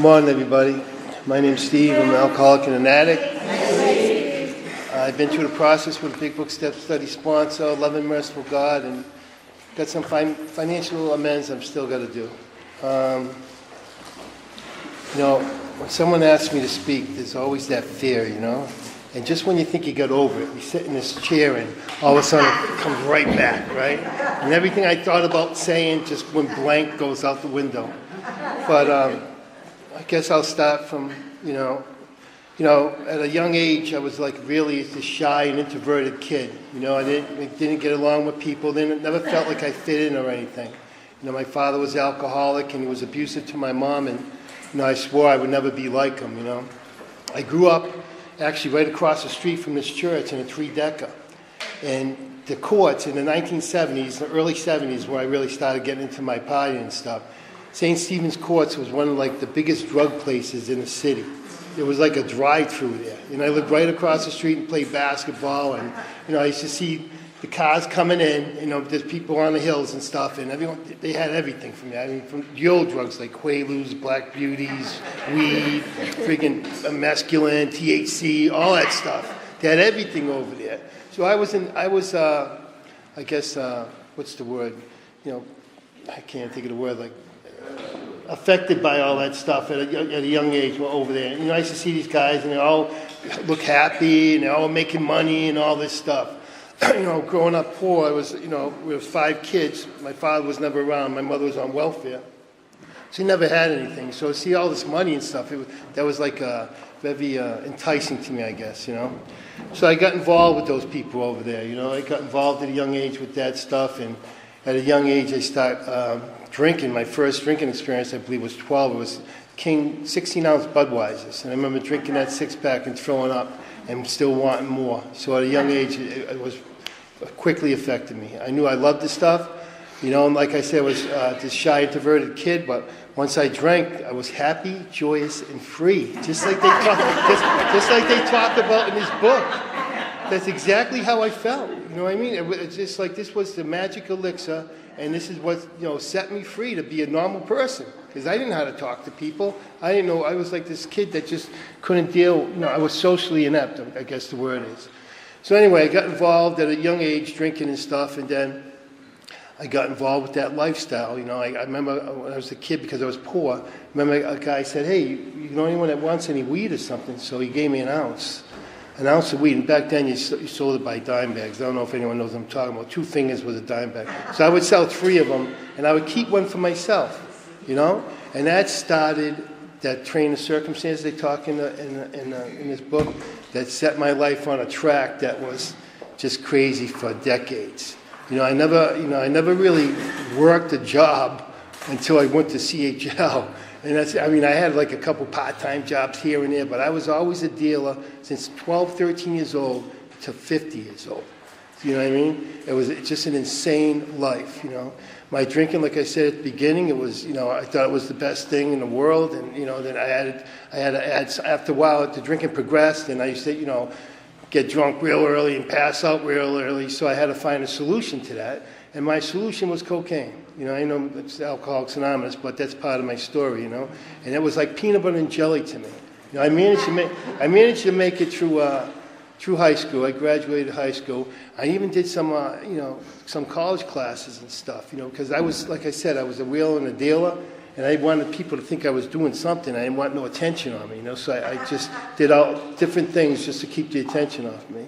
Good morning, everybody. My name's Steve. I'm an alcoholic and an addict. I've been through the process with a Big Book Step Study sponsor, Loving Merciful God, and got some financial amends I've still got to do. When someone asks me to speak, there's always that fear, And just when you think you got over it, you sit in this chair and all of a sudden it comes right back, right? And everything I thought about saying just went blank, goes out the window. But I guess I'll start from, at a young age, I was like really this shy and introverted kid. I didn't get along with people. Never felt like I fit in or anything. My father was alcoholic and he was abusive to my mom, and I swore I would never be like him. I grew up actually right across the street from this church in a three-decker, and the courts in the 1970s, the early 70s, where I really started getting into my partying and stuff. St. Stephen's Courts was one of the biggest drug places in the city. It was like a drive-through there. I lived right across the street and played basketball, and I used to see the cars coming in. There's people on the hills and stuff, and they had everything from there. From the old drugs like Quaaludes, Black Beauties, weed, friggin' mescaline, THC, all that stuff. They had everything over there. So what's the word? I can't think of the word, affected by all that stuff at a young age. We're over there. I used to see these guys, and they all look happy, and they're all making money and all this stuff. Growing up poor, we were 5 kids. My father was never around. My mother was on welfare. So he never had anything. So to see all this money and stuff, that was very enticing to me, I guess, So I got involved with those people over there, I got involved at a young age with that stuff, and at a young age I started drinking. My first drinking experience, I believe, was 12. It was King 16-ounce Budweisers. And I remember drinking that six-pack and throwing up and still wanting more. So at a young age, it was quickly affected me. I knew I loved this stuff. And like I said, I was this shy, introverted kid, but once I drank, I was happy, joyous, and free, just like they talk about in this book. That's exactly how I felt. You know what I mean? It's just like this was the magic elixir, and this is what set me free to be a normal person. Because I didn't know how to talk to people. I didn't know. I was like this kid that just couldn't deal. I was socially inept, I guess the word is. So anyway, I got involved at a young age drinking and stuff, and then I got involved with that lifestyle. I remember when I was a kid, because I was poor, I remember a guy said, "Hey, you know anyone that wants any weed or something?" So he gave me an ounce of weed. And back then you sold it by dime bags. I don't know if anyone knows what I'm talking about. 2 fingers was a dime bag. So I would sell 3 of them, and I would keep one for myself, And that started that train of circumstances they talk in this book that set my life on a track that was just crazy for decades. I never really worked a job until I went to CHL. And I had a couple part-time jobs here and there, but I was always a dealer since 12, 13 years old to 50 years old. You know what I mean? It was just an insane life, My drinking, like I said at the beginning, it was, I thought it was the best thing in the world. And, then I had after a while, the drinking progressed, and I used to, get drunk real early and pass out real early. So I had to find a solution to that. And my solution was cocaine. I know it's Alcoholics Anonymous, but that's part of my story, And it was like peanut butter and jelly to me. I managed to make it through high school. I graduated high school. I even did some college classes and stuff, because I was, like I said, I was a wheeler and a dealer, and I wanted people to think I was doing something. I didn't want no attention on me, So I just did all different things just to keep the attention off me.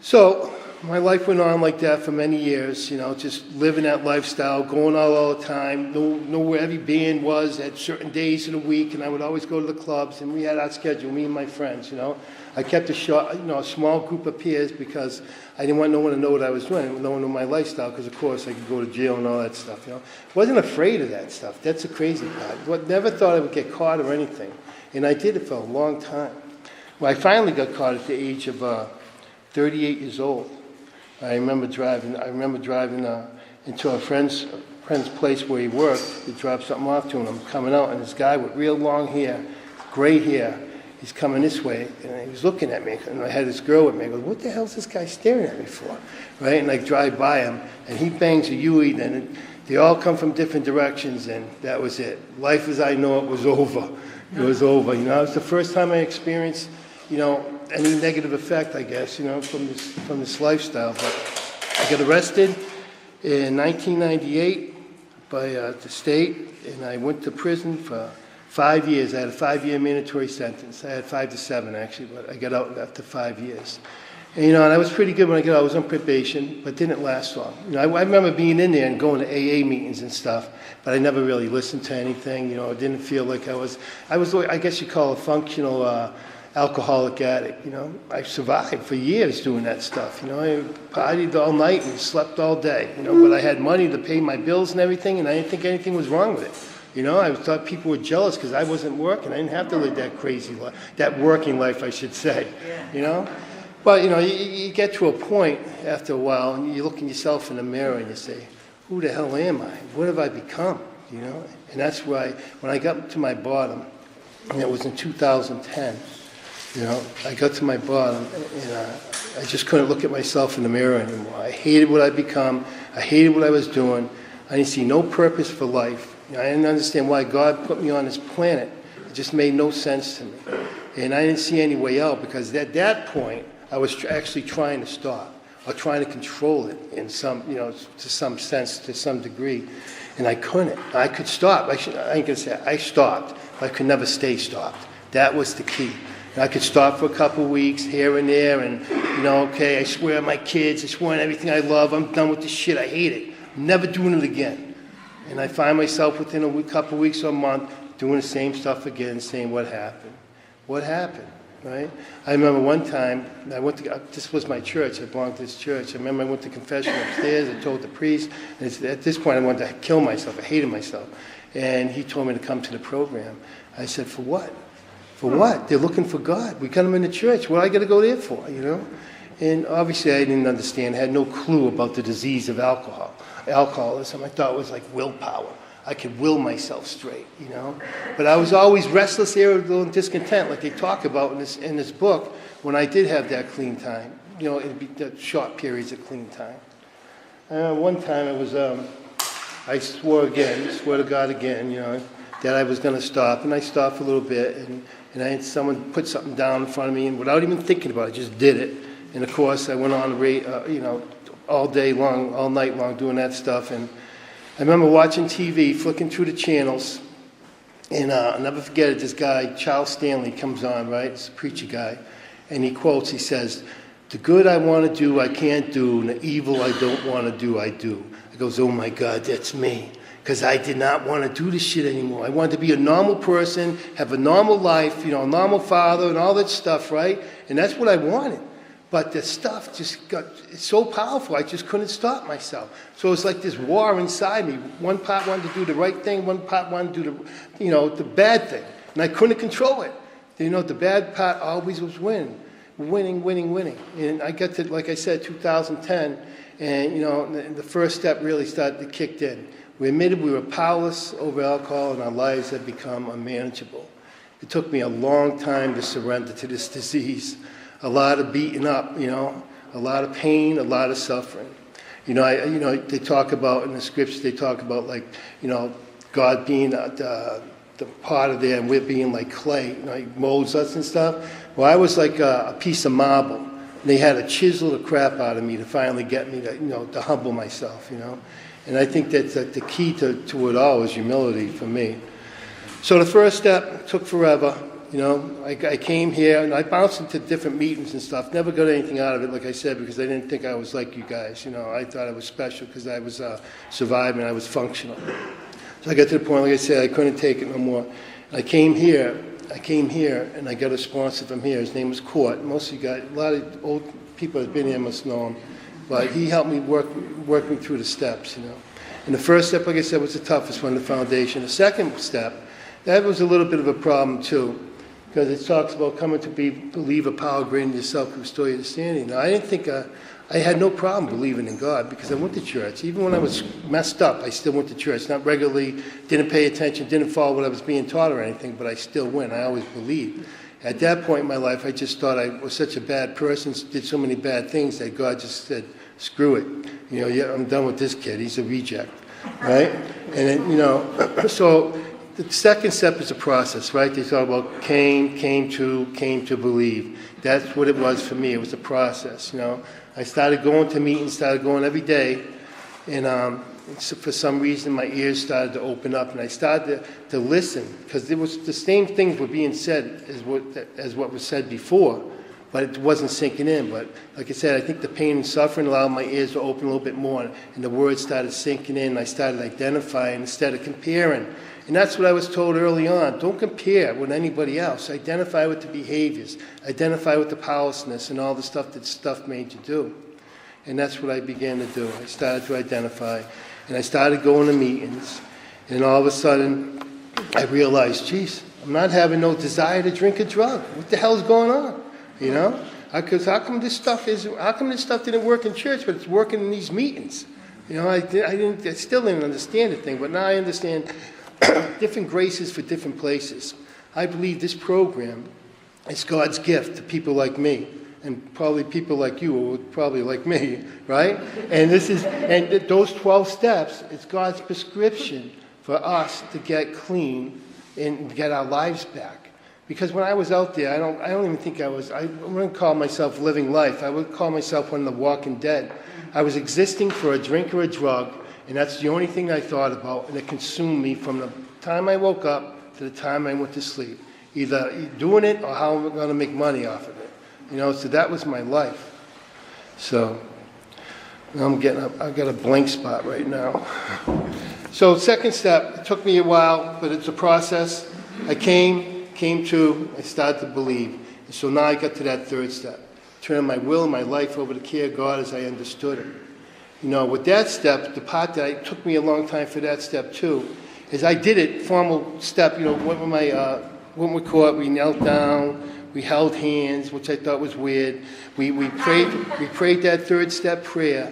So my life went on like that for many years, just living that lifestyle, going out all the time, know where every band was at certain days of the week, and I would always go to the clubs, and we had our schedule, me and my friends, I kept a small group of peers because I didn't want no one to know what I was doing, no one knew my lifestyle, because of course I could go to jail and all that stuff, Wasn't afraid of that stuff. That's the crazy part. Never thought I would get caught or anything, and I did it for a long time. Well, I finally got caught at the age of 38 years old. I remember driving into a friend's place where he worked to drop something off to him. I'm coming out, and this guy with real long hair, gray hair, he's coming this way, and he was looking at me, and I had this girl with me. I go, what the hell is this guy staring at me for? Right? And I drive by him, and he bangs a Huey, then They all come from different directions, and that was it. Life as I know it was over. It was over. You know, it was the first time I experienced, you know, any negative effect, I guess, you know, from this lifestyle. But I got arrested in 1998 by the state, and I went to prison for 5 years. I had a 5-year mandatory sentence. I had 5 to 7, actually, but I got out after 5 years. And, you know, and I was pretty good when I got out. I was on probation, but didn't last long. You know, I remember being in there and going to AA meetings and stuff, but I never really listened to anything. You know, it didn't feel like I was, I guess you call it a functional alcoholic addict. You know, I survived for years doing that stuff. You know, I partied all night and slept all day. You know, but I had money to pay my bills and everything, and I didn't think anything was wrong with it. You know, I thought people were jealous because I wasn't working. I didn't have to live that crazy life, that working life, I should say. You know. But, you know, you get to a point after a while, and you look at yourself in the mirror and you say, who the hell am I? What have I become? You know? And that's why, when I got to my bottom, and it was in 2010, you know, I got to my bottom, and I just couldn't look at myself in the mirror anymore. I hated what I'd become. I hated what I was doing. I didn't see no purpose for life. You know, I didn't understand why God put me on this planet. It just made no sense to me. And I didn't see any way out, because at that point, I was actually trying to stop, or trying to control it in some, you know, to some sense, to some degree, and I couldn't. I could stop. I ain't gonna say I stopped, but I could never stay stopped. That was the key. And I could stop for a couple of weeks here and there, and you know, okay, I swear on my kids, I swear on everything I love. I'm done with this shit. I hate it. I'm never doing it again. And I find myself within a couple of weeks or a month doing the same stuff again, saying, "What happened? What happened?" Right? I remember one time, this was my church, I belonged to this church. I remember I went to confession upstairs, I told the priest, and at this point I wanted to kill myself, I hated myself. And he told me to come to the program. I said, for what? For what? They're looking for God. We got them in the church, what do I got to go there for, you know? And obviously I didn't understand, I had no clue about the disease of alcoholism. I thought it was like willpower. I could will myself straight, you know. But I was always restless, irritable, and discontent, like they talk about in this book. When I did have that clean time, you know, it'd be the short periods of clean time. One time it was, I swore to God again, you know, that I was going to stop, and I stopped for a little bit, and I had someone put something down in front of me, and without even thinking about it, I just did it. And of course, I went on, you know, all day long, all night long, doing that stuff, and I remember watching TV, flicking through the channels, and I'll never forget it, this guy, Charles Stanley, comes on, right? It's a preacher guy, and he quotes, he says, "The good I want to do, I can't do, and the evil I don't want to do, I do." I goes, oh my God, that's me, because I did not want to do this shit anymore. I wanted to be a normal person, have a normal life, you know, a normal father, and all that stuff, right? And that's what I wanted. But the stuff just got so powerful, I just couldn't stop myself. So it's like this war inside me. One part wanted to do the right thing, one part wanted to do the bad thing. And I couldn't control it. You know, the bad part always was winning. And I got to, like I said, 2010, and, you know, the first step really started to kick in. We admitted we were powerless over alcohol, and our lives had become unmanageable. It took me a long time to surrender to this disease. A lot of beating up, you know, a lot of pain, a lot of suffering. You know, they talk about in the scriptures, they talk about like, you know, God being the part of there and we're being like clay, you know, he molds us and stuff. Well, I was like a piece of marble. And they had to chisel the crap out of me to finally get me to, you know, to humble myself, you know. And I think that's the key to it all is humility for me. So the first step took forever. You know, I came here, and I bounced into different meetings and stuff. Never got anything out of it, like I said, because I didn't think I was like you guys. You know, I thought I was special because I was surviving, I was functional. So I got to the point, like I said, I couldn't take it no more. I came here, and I got a sponsor from here. His name was Court. Most of you guys, a lot of old people that have been here must know him. But he helped me work me through the steps, you know. And the first step, like I said, was the toughest one, the foundation. The second step, that was a little bit of a problem, too. Because it talks about coming to believe a power greater than yourself can restore your understanding. Now, I didn't think, I had no problem believing in God because I went to church. Even when I was messed up, I still went to church. Not regularly, didn't pay attention, didn't follow what I was being taught or anything, but I still went. I always believed. At that point in my life, I just thought I was such a bad person, did so many bad things that God just said, screw it. You know, yeah, I'm done with this kid. He's a reject. right? And then, so the second step is a process, right? They talk about came to believe. That's what it was for me. It was a process, I started going to meetings, started going every day, and so for some reason my ears started to open up, and I started to listen, because there was the same things were being said as what was said before, but it wasn't sinking in. But like I said, I think the pain and suffering allowed my ears to open a little bit more, and the words started sinking in, and I started identifying instead of comparing. And that's what I was told early on. Don't compare with anybody else. Identify with the behaviors. Identify with the powerlessness and all the stuff that stuff made you do. And that's what I began to do. I started to identify, and I started going to meetings, and all of a sudden I realized, geez, I'm not having no desire to drink a drug. What the hell's going on? Because how come this stuff didn't work in church, but it's working in these meetings? I still didn't understand the thing, but now I understand different graces for different places. I believe this program is God's gift to people like me, and probably people like you, or probably like me, right? And those 12 steps, it's God's prescription for us to get clean and get our lives back. Because when I was out there, I don't even think I wouldn't call myself living life. I would call myself one of the walking dead. I was existing for a drink or a drug, and that's the only thing I thought about, and it consumed me from the time I woke up to the time I went to sleep. Either doing it or how I'm going to make money off of it. So that was my life. So I got a blank spot right now. So second step, it took me a while, but it's a process. I came to, I started to believe. And so now I got to that third step. Turning my will and my life over to care of God as I understood it. With that step, the part that it took me a long time for that step too, is I did it, formal step, when we caught, we knelt down, we held hands, which I thought was weird. We prayed that third step prayer,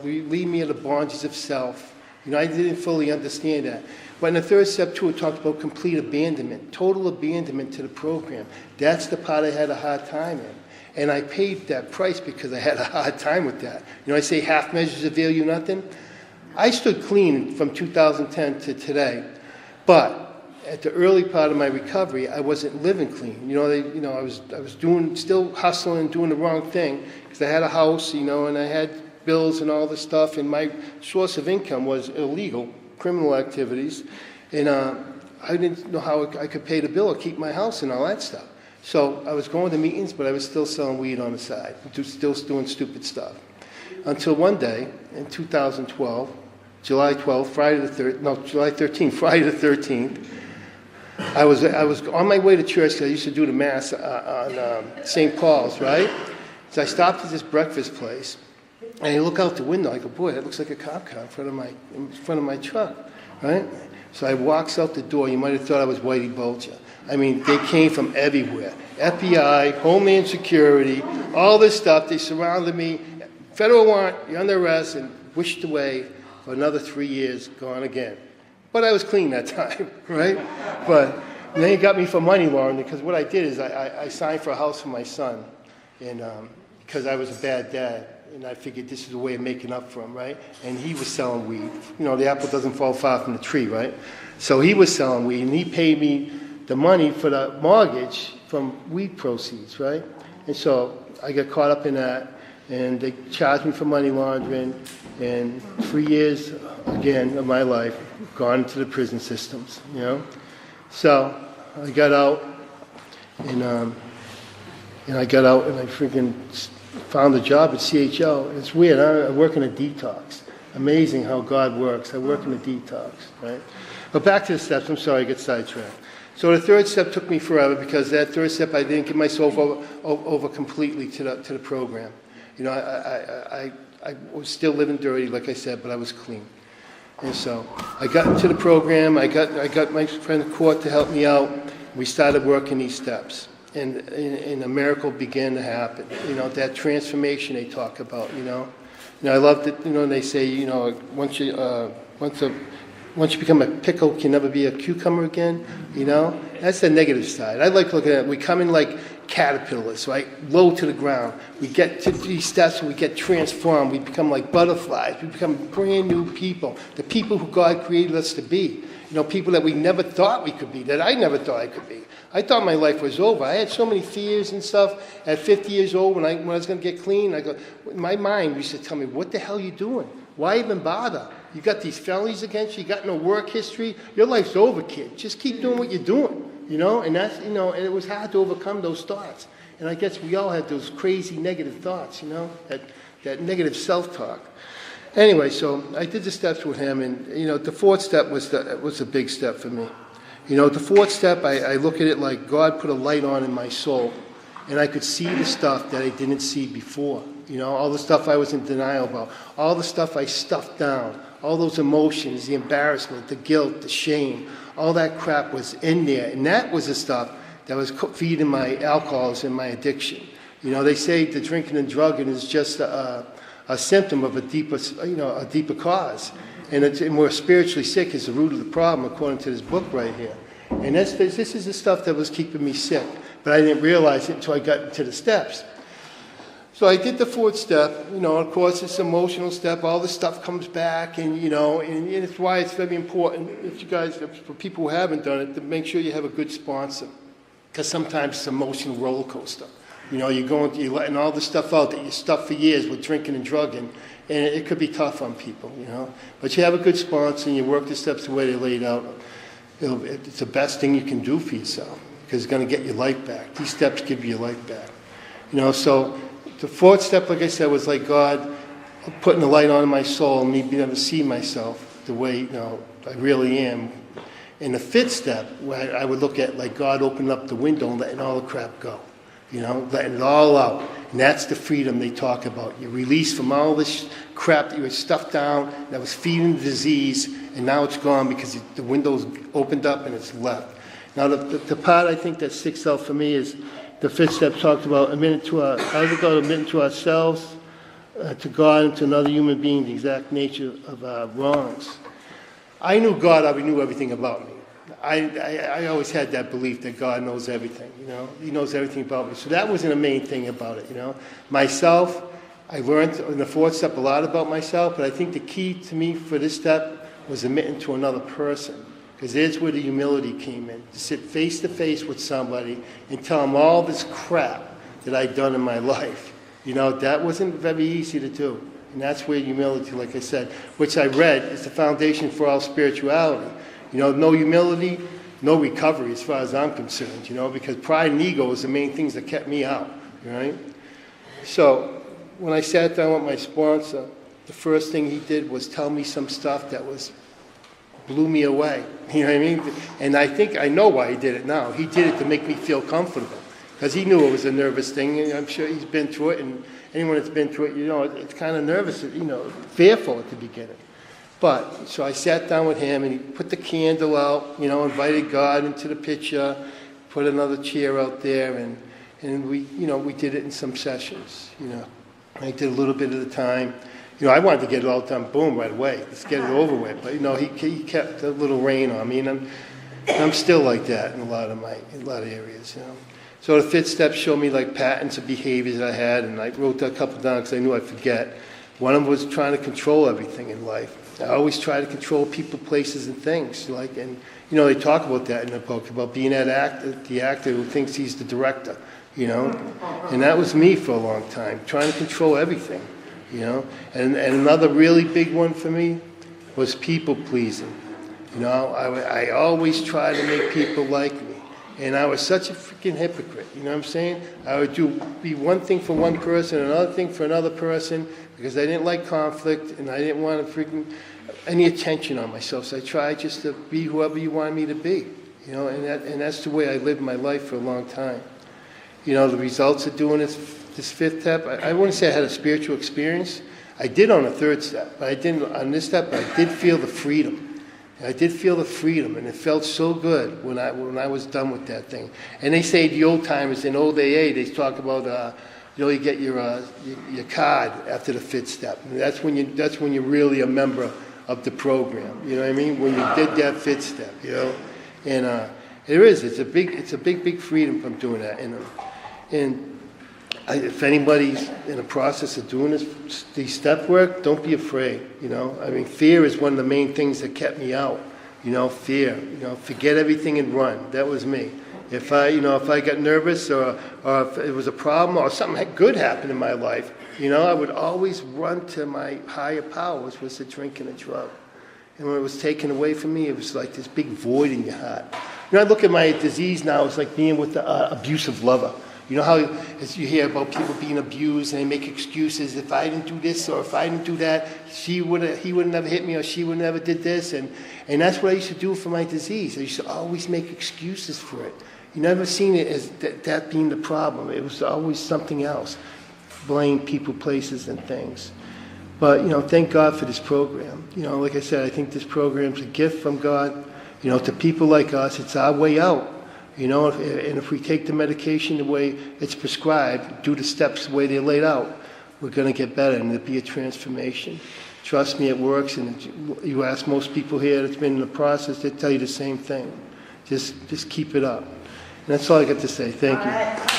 lead me in the bondages of self. I didn't fully understand that. But in the third step too, it talked about complete abandonment, total abandonment to the program. That's the part I had a hard time in. And I paid that price because I had a hard time with that. I say half measures avail you nothing. I stood clean from 2010 to today, but at the early part of my recovery, I wasn't living clean. I was still hustling and doing the wrong thing because I had a house, and I had bills and all this stuff, and my source of income was illegal, criminal activities, and I didn't know how I could pay the bill or keep my house and all that stuff. So I was going to meetings, but I was still selling weed on the side, still doing stupid stuff. Until one day in 2012, July 13th, Friday the 13th, I was on my way to church. I used to do the Mass on St. Paul's, right? So I stopped at this breakfast place, and I look out the window. I go, boy, that looks like a cop car in front of my truck, right? So I walks out the door. You might have thought I was Whitey Bulger. I mean, they came from everywhere. FBI, Homeland Security, all this stuff. They surrounded me. Federal warrant, you're under arrest, and wished away for another 3 years, gone again. But I was clean that time, right? But then he got me for money laundering, because what I did is I signed for a house for my son, and because I was a bad dad, and I figured this is a way of making up for him, right? And he was selling weed. The apple doesn't fall far from the tree, right? So he was selling weed, and he paid me the money for the mortgage from weed proceeds, right? And so I got caught up in that, and they charged me for money laundering, and 3 years, again, of my life, gone into the prison systems, So I got out, and I freaking found a job at CHL. It's weird, I work in a detox. Amazing how God works. I work in a detox, right? But back to the steps. I'm sorry, I get sidetracked. So the third step took me forever, because that third step I didn't give myself over completely to the program. I was still living dirty, like I said, but I was clean. And so I got into the program. I got my friend Court to help me out. We started working these steps, and a miracle began to happen. That transformation they talk about. I loved it. They say once you become a pickle, you can never be a cucumber again. That's the negative side. I like looking at it. We come in like caterpillars, right? Low to the ground. We get to these steps and we get transformed. We become like butterflies. We become brand new people. The people who God created us to be. You know, people that we never thought we could be, that I never thought I could be. I thought my life was over. I had so many fears and stuff. At 50 years old, when I was going to get clean, my mind used to tell me, what the hell are you doing? Why even bother? You got these felonies against you. You got no work history. Your life's over, kid. Just keep doing what you're doing. You know, and that's, you know, and it was hard to overcome those thoughts. And I guess we all had those crazy negative thoughts, you know, that negative self-talk. Anyway, so I did the steps with him, and, you know, the fourth step was a big step for me. You know, the fourth step, I look at it like God put a light on in my soul, and I could see the stuff that I didn't see before. You know, all the stuff I was in denial about, all the stuff I stuffed down, all those emotions, the embarrassment, the guilt, the shame, all that crap was in there. And that was the stuff that was feeding my alcoholism and my addiction. You know, they say the drinking and drugging is just a symptom of a deeper cause. And we're spiritually sick is the root of the problem, according to this book right here. And this is the stuff that was keeping me sick. But I didn't realize it until I got into the steps. So I did the fourth step, you know, of course it's an emotional step, all this stuff comes back, and, you know, and it's why it's very important, for people who haven't done it, to make sure you have a good sponsor. Because sometimes it's an emotional roller coaster. You know, you're letting all the stuff out that you stuffed for years with drinking and drugging, and it could be tough on people, you know. But you have a good sponsor, and you work the steps the way they're laid out. It's the best thing you can do for yourself, because it's going to get your life back. These steps give you your life back. You know, so the fourth step, like I said, was like God putting a light on in my soul and me being able to see myself the way, you know, I really am. And the fifth step, where I would look at like God opening up the window and letting all the crap go. You know, letting it all out. And that's the freedom they talk about. You're released from all this crap that you were stuffed down, that was feeding the disease, and now it's gone because the window's opened up and it's left. Now, the part I think that sticks out for me is the fifth step talks about a minute to ourselves, to God, and to another human being, the exact nature of our wrongs. I knew God already knew everything about me. I always had that belief that God knows everything, you know. He knows everything about me. So that wasn't the main thing about it, you know. Myself, I learned in the fourth step a lot about myself, but I think the key to me for this step was admitting to another person. Because there's where the humility came in. To sit face to face with somebody and tell them all this crap that I'd done in my life. You know, that wasn't very easy to do. And that's where humility, like I said, which I read, is the foundation for all spirituality. You know, no humility, no recovery as far as I'm concerned, you know, because pride and ego was the main things that kept me out, right? So when I sat down with my sponsor, the first thing he did was tell me some stuff that blew me away. You know what I mean? And I think I know why he did it now. He did it to make me feel comfortable. Because he knew it was a nervous thing, and I'm sure he's been through it, and anyone that's been through it, you know, it's kind of nervous, you know, fearful at the beginning. But, so I sat down with him, and he put the candle out, you know, invited God into the picture, put another chair out there, and we, you know, we did it in some sessions, you know. I did a little bit at a time. You know, I wanted to get it all done, boom, right away. Let's get it over with. But, you know, he kept a little rein on me, and I'm still like that in a lot of areas, you know. So the fifth step showed me, like, patterns of behaviors that I had, and I wrote a couple down because I knew I'd forget. One of them was trying to control everything in life. I always try to control people, places, and things. Like, and you know, they talk about that in the book, about being the actor who thinks he's the director, you know. And that was me for a long time, trying to control everything, you know. And another really big one for me was people pleasing. You know, I always try to make people like me. And I was such a freaking hypocrite, you know what I'm saying? I would be one thing for one person, another thing for another person, because I didn't like conflict, and I didn't want to any attention on myself. So I tried just to be whoever you wanted me to be, you know, and that's the way I lived my life for a long time. You know, the results of doing this fifth step, I wouldn't say I had a spiritual experience. I did on the third step, but I didn't on this step. I did feel the freedom. I did feel the freedom, and it felt so good when I was done with that thing. And they say the old timers in old AA, they talk about you know, you get your card after the fifth step. And that's when you're really a member of the program. You know what I mean? When you did that fifth step, you know. And it's a big freedom from doing that. And if anybody's in the process of doing these step work, don't be afraid, you know. I mean, fear is one of the main things that kept me out, you know, fear. You know, forget everything and run. That was me. If I got nervous or if it was a problem or something good happened in my life, you know, I would always run to my higher power, which was the drink and the drug. And when it was taken away from me, it was like this big void in your heart. You know, I look at my disease now, it's like being with the abusive lover. You know how as you hear about people being abused and they make excuses, if I didn't do this or if I didn't do that, he would never hit me or she would never did this. And that's what I used to do for my disease. I used to always make excuses for it. You never seen it as that being the problem. It was always something else. Blame people, places, and things. But, you know, thank God for this program. You know, like I said, I think this program's a gift from God. You know, to people like us, it's our way out. You know, and if we take the medication the way it's prescribed, do the steps the way they're laid out, we're going to get better and there'll be a transformation. Trust me, it works. And you ask most people here that's been in the process, they tell you the same thing. Just keep it up. And that's all I got to say. Thank you.